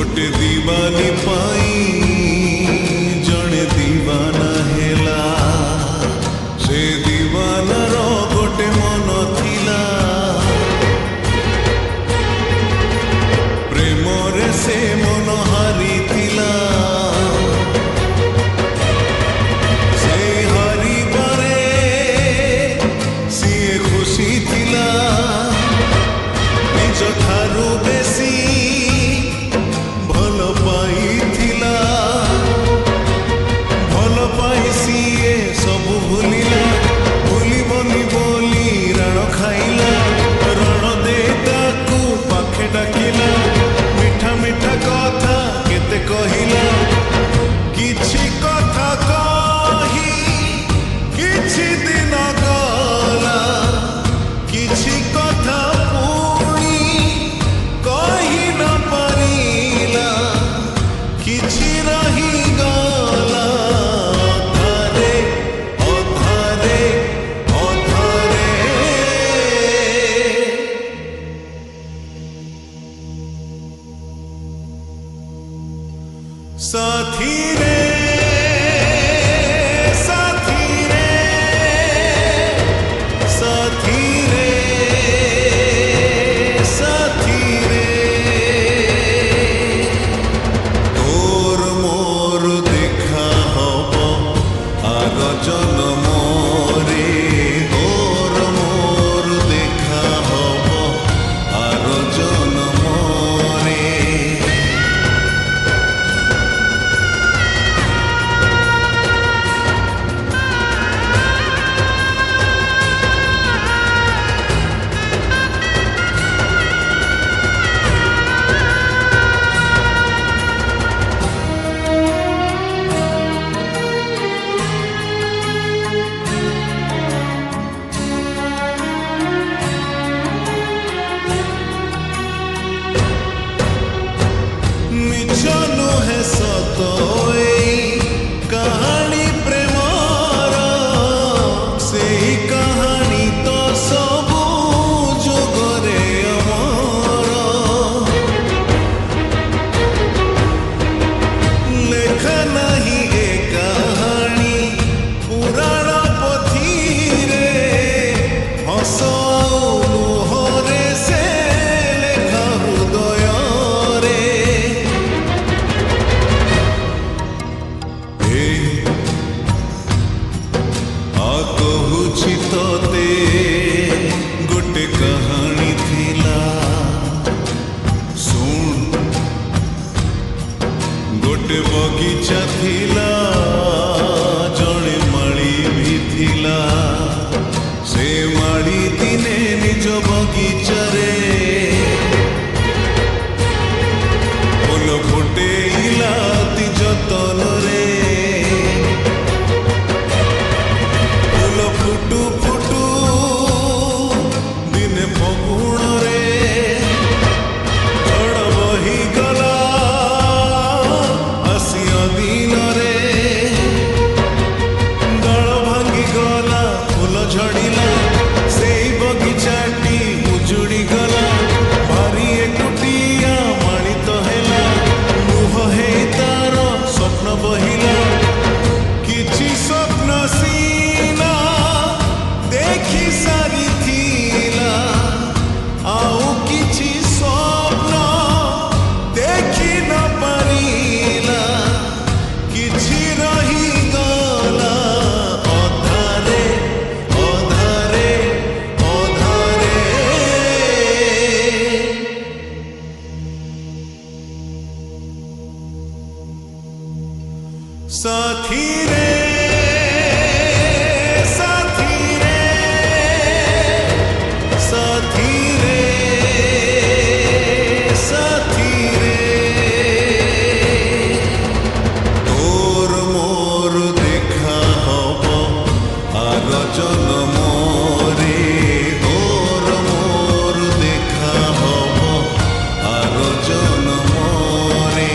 गोटे दीवानी पाई जड़े दीवाना हेला से दीवानार गोटे मन थिला प्रेम रे से मन हारी थिला से हारी बारे सीए खुशी थिला निज ठारू बेसी भल पाइथिला भल पाई सीए सबु भूलिला भूलिबनी बोली रण खाइला रण दे ताकू पाखे डाकिला मिठा मिठा कथा केते कहिला किछि कथा कही किछि दिन गला किछि कथा पुणी कही न परिला किछि रही गला अधारे अधारे अधारे साथी रे साथी रे साथी रे साथी रे तोर मोर देखा हब आग जन्म रे तोर मोर देखा हब आग जन्म रे मिछ नुहे सत कहानी प्रेमर सेही कहानी तो सबु जुगरे अमर लेखा नहीं ए कहानी पुराण पोथी रे हस लुहरे से लेखा हृदय रे कहुछि तोते गोटे कहानी थिला सुन गोटे बगीचा थिला जड़े माली भी थिला से माली दिने निज बगीचा रे फूल फुटेइला ती जतन रे फुटू फुटू दिने फगुण रे झड़ बही गला आसिया दिन रे डाल भांगी गला फूल झड़िला सेई बगीचाटी उजुड़ी गला भारी एकुटिया माणी तो हेला मुह हे तार स्वप्न बहिला किछि स्वप्न सीना देखी सारी थिला आउ किछि स्वप्न देखी न परिला किछि रही गला अधारे अधारे अधारे साथी रे साथी रे साथी रे साथी रे तोर मोर देखा हब आग जन्म रे तोर मोर देखा हब आग जन्म रे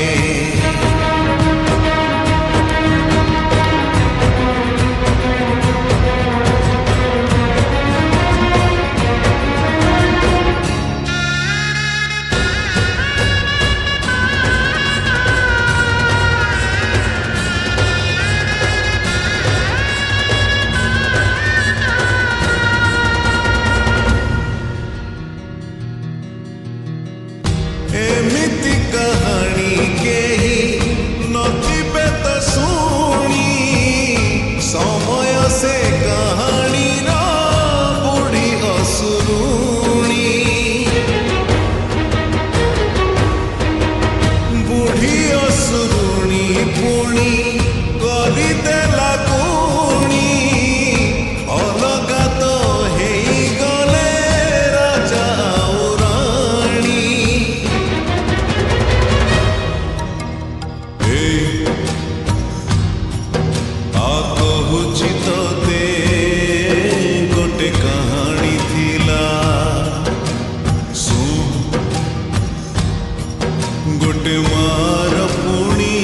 गोटे मार पुणी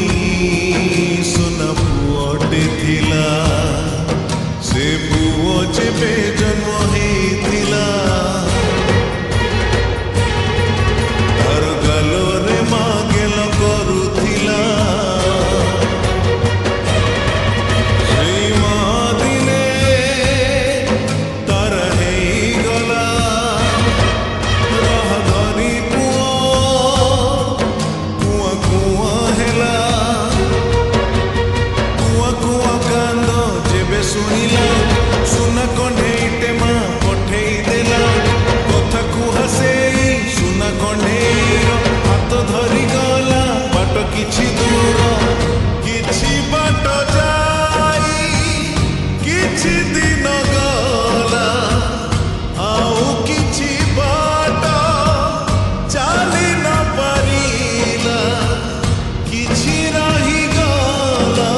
सुना पुअटे थिला से पुओ जेबे जन्म हेइथिला तार गालोरे माँ गेल करुथिला सेई माँ दिने तार हेइगला राह धरी सुनिला सुना कण्ढेईटे माँ पठेई देला कथा कुहा सेई सुना कण्ढेईर हाथ धरी गला बाट किछि दूर किछि बाट जाई किछि दिन गला आउ किछि बाट चाली न पारिला किछि रही गला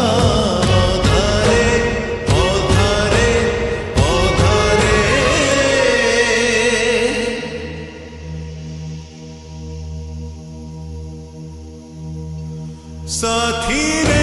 साथी रे।